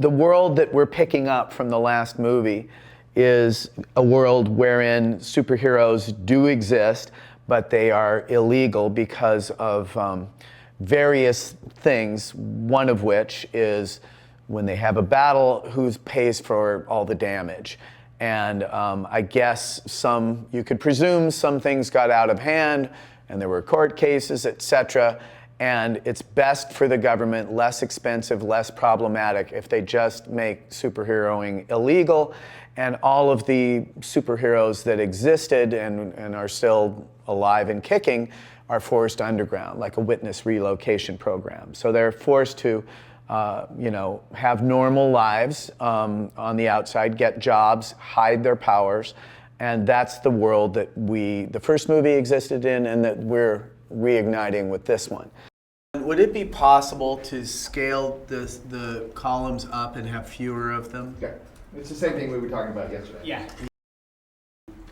The world that we're picking up from the last movie is a world wherein superheroes do exist, but they are illegal because of various things, one of which is when they have a battle, who pays for all the damage. And I guess you could presume some things got out of hand, and there were court cases, etc. And it's best for the government, less expensive, less problematic, if they just make superheroing illegal. And all of the superheroes that existed and are still alive and kicking are forced underground, like a witness relocation program. So they're forced to have normal lives on the outside, get jobs, hide their powers. And that's the world that the first movie existed in and that we're reigniting with this one. Would it be possible to scale the columns up and have fewer of them? Yeah, it's the same thing we were talking about yesterday. Yeah.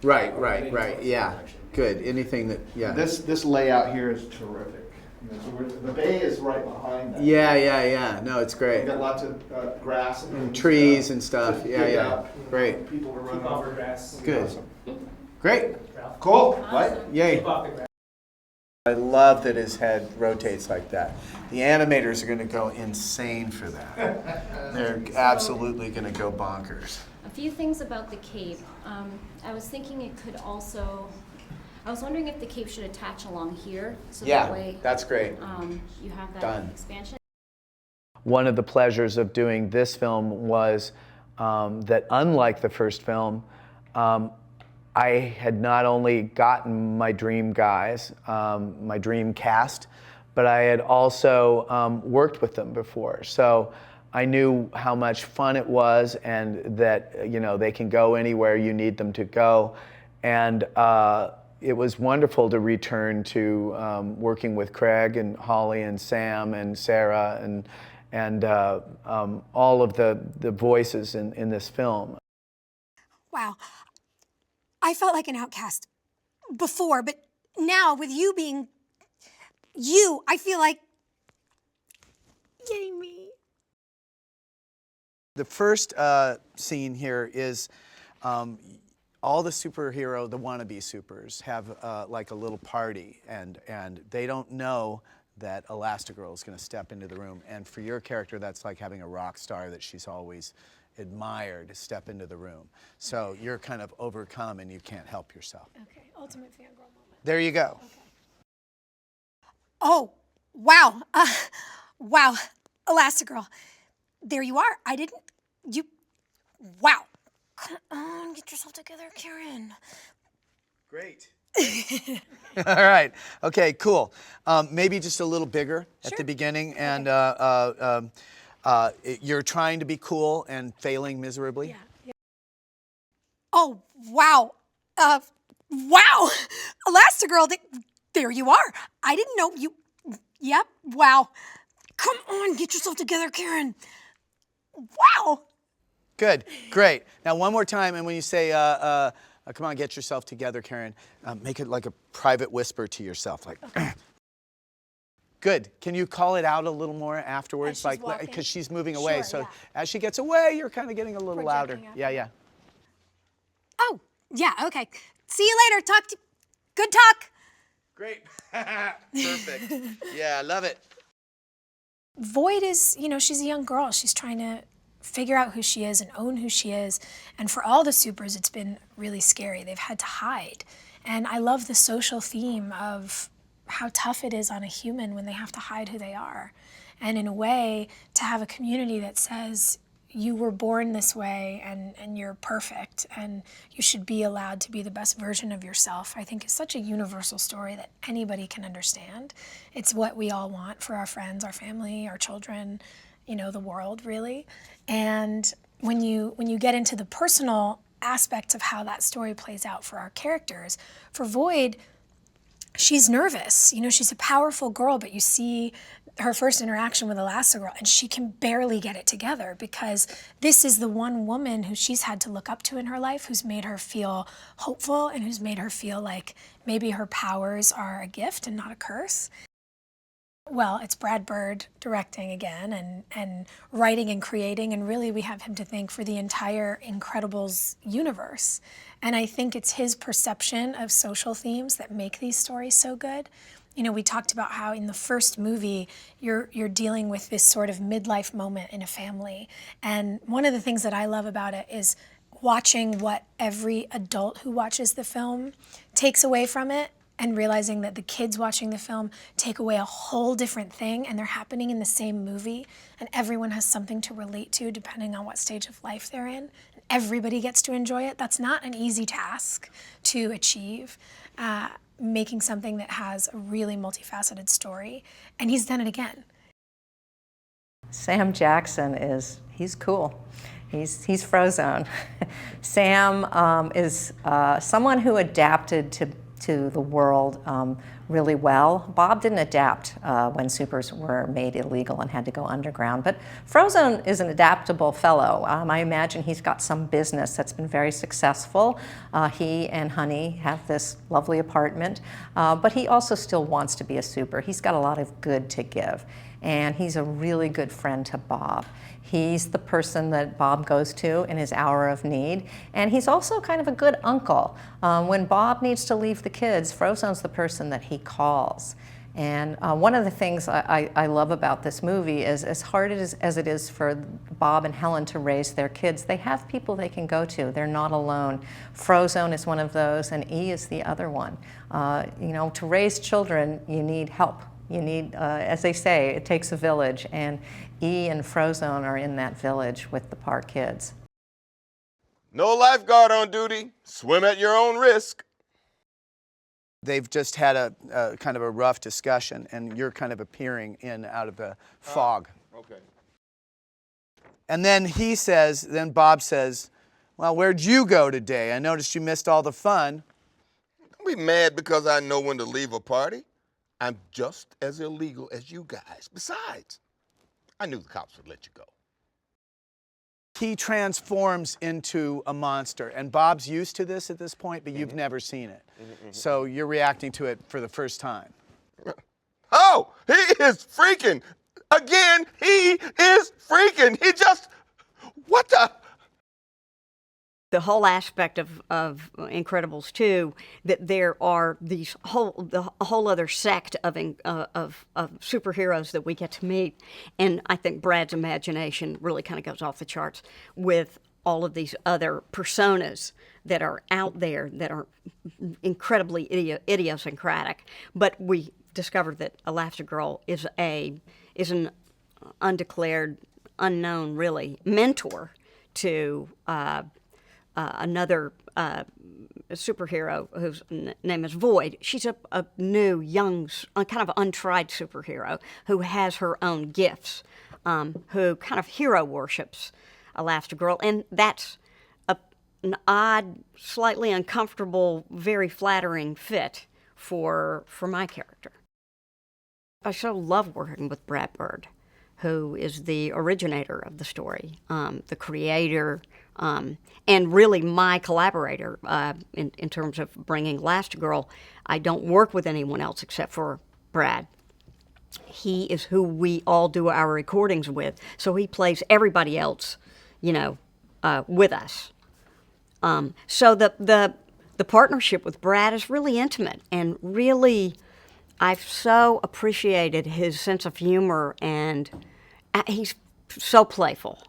Right. Yeah. Good. Anything that, yeah. This layout here is terrific. So the bay is right behind that. Yeah. No, it's great. We've got lots of grass and trees and stuff. Yeah. Great. People to run Keep off the grass. Good. Awesome. Great. Cool, right? Yay. Keep off the grass. I love that his head rotates like that. The animators are going to go insane for that. They're absolutely going to go bonkers. A few things about the cape. I was thinking it could also, I was wondering if the cape should attach along here, so that way that's great. you have that Done. expansion. One of the pleasures of doing this film was that unlike the first film, I had not only gotten my dream guys, my dream cast, but I had also worked with them before. So I knew how much fun it was and that they can go anywhere you need them to go. And it was wonderful to return to working with Craig and Holly and Sam and Sarah and all of the voices in this film. Wow. I felt like an outcast before, but now with you being you, I feel like, yay me. The first scene here is all the the wannabe supers have like a little party, and they don't know that Elastigirl is going to step into the room. And for your character, that's like having a rock star that she's always admired step into the room. So you're kind of overcome and you can't help yourself. Okay, ultimate fangirl moment. There you go. Okay. Oh, wow. Wow. Elastigirl. There you are. Wow. Come on, get yourself together, Karen. Great. All right. Okay, cool. Maybe just a little bigger at the beginning, and you're trying to be cool and failing miserably. Yeah. Oh, wow. Wow. Elastigirl, there you are. I didn't know you. Yep, wow. Come on, get yourself together, Karen. Wow. Good, great. Now one more time, and when you say, come on, get yourself together, Karen, make it like a private whisper to yourself, like, okay. Good. Can you call it out a little more afterwards? Like, because she's moving away. Sure, So yeah. as she gets away, you're kind of getting a little louder. Projecting out. Yeah. Oh, yeah, okay. See you later. Good talk. Great. Perfect. Yeah, I love it. Void is, she's a young girl. She's trying to figure out who she is and own who she is. And for all the supers, it's been really scary. They've had to hide. And I love the social theme of how tough it is on a human when they have to hide who they are. And in a way, to have a community that says, you were born this way and you're perfect and you should be allowed to be the best version of yourself, I think is such a universal story that anybody can understand. It's what we all want for our friends, our family, our children, the world, really. And when you get into the personal aspects of how that story plays out for our characters, for Void, she's nervous. She's a powerful girl, but you see her first interaction with Elastigirl, and she can barely get it together because this is the one woman who she's had to look up to in her life, who's made her feel hopeful and who's made her feel like maybe her powers are a gift and not a curse. Well, it's Brad Bird directing again and writing and creating, and really we have him to thank for the entire Incredibles universe. And I think it's his perception of social themes that make these stories so good. You know, we talked about how in the first movie, you're dealing with this sort of midlife moment in a family. And one of the things that I love about it is watching what every adult who watches the film takes away from it, and realizing that the kids watching the film take away a whole different thing, and they're happening in the same movie, and everyone has something to relate to depending on what stage of life they're in. Everybody gets to enjoy it. That's not an easy task to achieve, making something that has a really multifaceted story, and he's done it again. Sam Jackson he's cool. He's Frozone. Sam is someone who adapted to the world really well. Bob didn't adapt when supers were made illegal and had to go underground, but Frozone is an adaptable fellow. I imagine he's got some business that's been very successful. He and Honey have this lovely apartment, but he also still wants to be a super. He's got a lot of good to give, and he's a really good friend to Bob. He's the person that Bob goes to in his hour of need, and he's also kind of a good uncle. When Bob needs to leave the kids, Frozone's the person that he calls. And one of the things I love about this movie is, as hard as it is for Bob and Helen to raise their kids, they have people they can go to. They're not alone. Frozone is one of those, and E is the other one. You know, to raise children, you need help. You need, as they say, it takes a village, and E and Frozone are in that village with the park kids. No lifeguard on duty. Swim at your own risk. They've just had a kind of a rough discussion, and you're kind of appearing out of the fog. Okay. And then then Bob says, well, where'd you go today? I noticed you missed all the fun. Don't be mad because I know when to leave a party. I'm just as illegal as you guys. Besides, I knew the cops would let you go. He transforms into a monster, and Bob's used to this at this point, but you've never seen it. So you're reacting to it for the first time. Oh, he is freaking. Again, he is freaking. What the? The whole aspect of Incredibles 2, that there are a whole other sect of superheroes that we get to meet, and I think Brad's imagination really kind of goes off the charts with all of these other personas that are out there that are incredibly idiosyncratic. But we discovered that Elastigirl is an undeclared, unknown, really, mentor to another superhero whose name is Void. She's a new, young, kind of untried superhero who has her own gifts, who kind of hero worships Elastigirl, and that's an odd, slightly uncomfortable, very flattering fit for my character. I so love working with Brad Bird, who is the originator of the story, the creator, and really my collaborator in terms of bringing Elastigirl. I don't work with anyone else except for Brad. He is who we all do our recordings with, so he plays everybody else, with us. So the partnership with Brad is really intimate, and really, I've so appreciated his sense of humor, and he's so playful.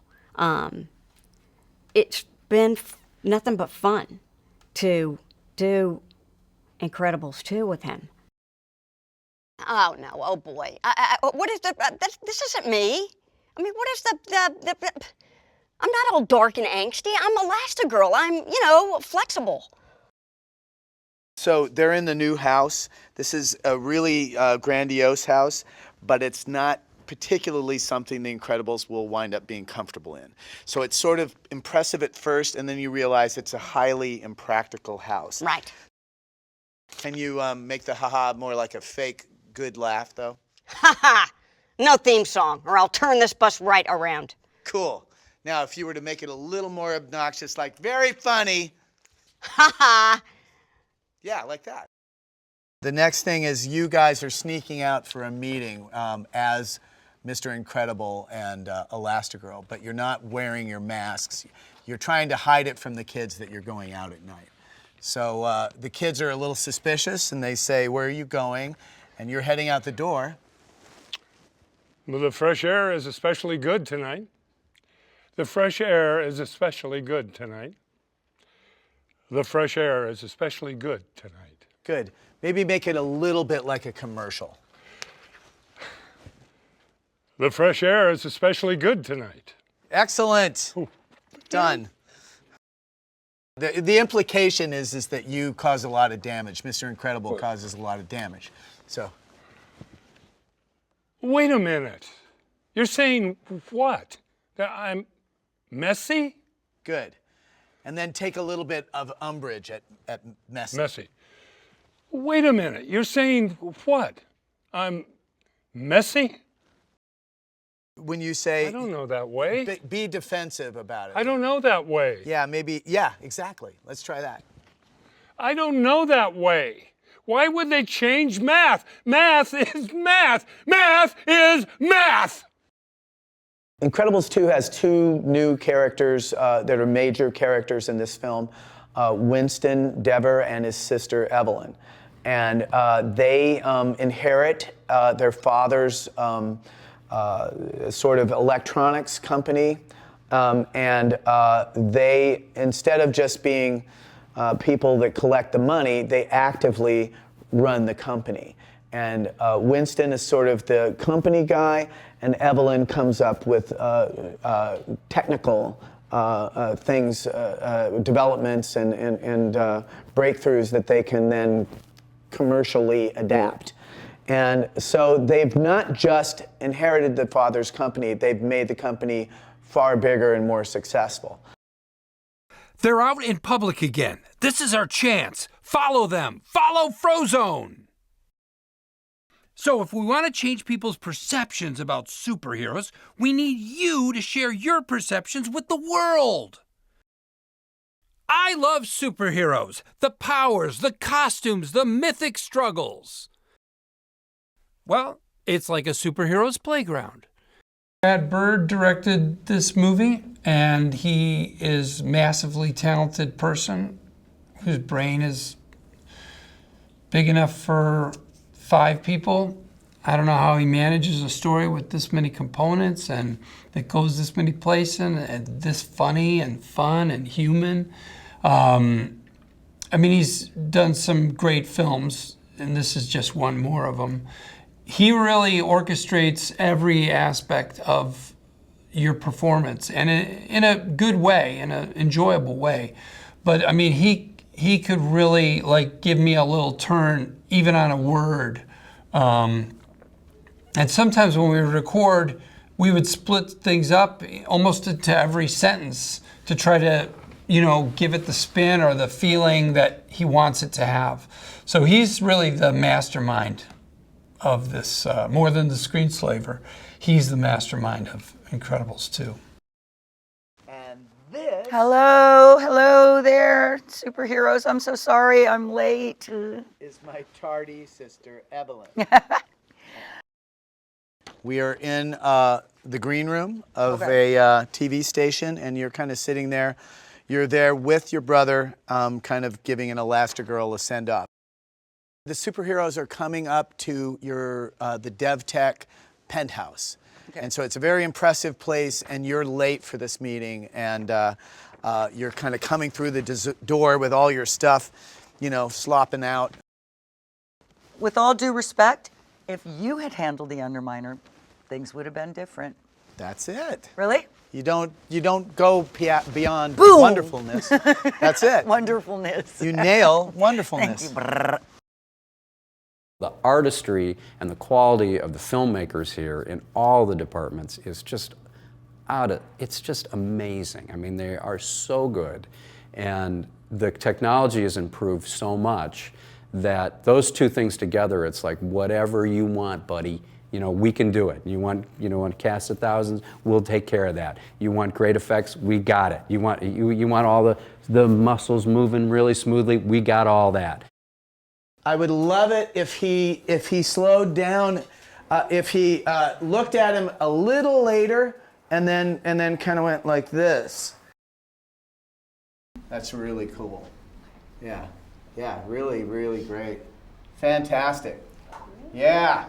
It's been nothing but fun to do Incredibles 2 with him. Oh, no. Oh, boy. What is this isn't me. I mean, what is I'm not all dark and angsty. I'm Elastigirl. I'm, flexible. So they're in the new house. This is a really grandiose house, but it's not particularly something the Incredibles will wind up being comfortable in. So it's sort of impressive at first, and then you realize it's a highly impractical house. Right. Can you make the haha more like a fake good laugh, though? Ha ha! No theme song, or I'll turn this bus right around. Cool. Now, if you were to make it a little more obnoxious, like very funny. Ha ha! Yeah, like that. The next thing is you guys are sneaking out for a meeting as Mr. Incredible and Elastigirl, but you're not wearing your masks. You're trying to hide it from the kids that you're going out at night. So the kids are a little suspicious and they say, "Where are you going?" And you're heading out the door. Well, the fresh air is especially good tonight. The fresh air is especially good tonight. The fresh air is especially good tonight. Good. Maybe make it a little bit like a commercial. The fresh air is especially good tonight. Excellent. Ooh. Done. The implication is that you cause a lot of damage. Mr. Incredible causes a lot of damage. So. Wait a minute. You're saying what? That I'm messy? Good. And then take a little bit of umbrage at messy. Messy. Wait a minute. You're saying what? I'm messy? When you say... I don't know that way. Be defensive about it. I don't know that way. Yeah, maybe. Yeah, exactly. Let's try that. I don't know that way. Why would they change math? Math is math. Math is math. Incredibles 2 has two new characters that are major characters in this film. Winston Dever and his sister Evelyn. And they inherit their father's sort of electronics company. And they, instead of just being people that collect the money, they actively run the company. And Winston is sort of the company guy, and Evelyn comes up with technical things, developments and breakthroughs that they can then commercially adapt. And so they've not just inherited the father's company, they've made the company far bigger and more successful. They're out in public again. This is our chance. Follow them. Follow Frozone. So if we want to change people's perceptions about superheroes, we need you to share your perceptions with the world. I love superheroes, the powers, the costumes, the mythic struggles. Well, it's like a superhero's playground. Brad Bird directed this movie, and he is a massively talented person whose brain is big enough for 5 people. I don't know how he manages a story with this many components and that goes this many places and this funny and fun and human. I mean, he's done some great films, and this is just one more of them. He really orchestrates every aspect of your performance, and in a good way, in an enjoyable way. But I mean, he could really like give me a little turn, even on a word. And sometimes when we would record, we would split things up almost into every sentence to try to, you know, give it the spin or the feeling that he wants it to have. So he's really the mastermind of this, more than the screenslaver. He's the mastermind of Incredibles 2. And this Hello there, superheroes. I'm so sorry I'm late. is my tardy sister, Evelyn. We are in the green room of a TV station, and you're kind of sitting there. You're there with your brother, kind of giving an Elastigirl a send-off. The superheroes are coming up to your the DevTech penthouse. Okay. And so it's a very impressive place, and you're late for this meeting, and you're kind of coming through the door with all your stuff, you know, slopping out. With all due respect, if you had handled the Underminer, things would have been different. That's it. Really? You don't go beyond Boom. wonderfulness. That's it. Wonderfulness. You nail wonderfulness. Thank you. The artistry and the quality of the filmmakers here in all the departments is just it's just amazing. I mean, they are so good. And the technology has improved so much that those two things together, it's like, whatever you want, buddy, you know, we can do it. You want a cast of thousands, we'll take care of that. You want great effects, we got it. You want all the muscles moving really smoothly, we got all that. I would love it if he slowed down, if he looked at him a little later and then kind of went like this. That's really cool. Yeah, really, really great. Fantastic. Yeah.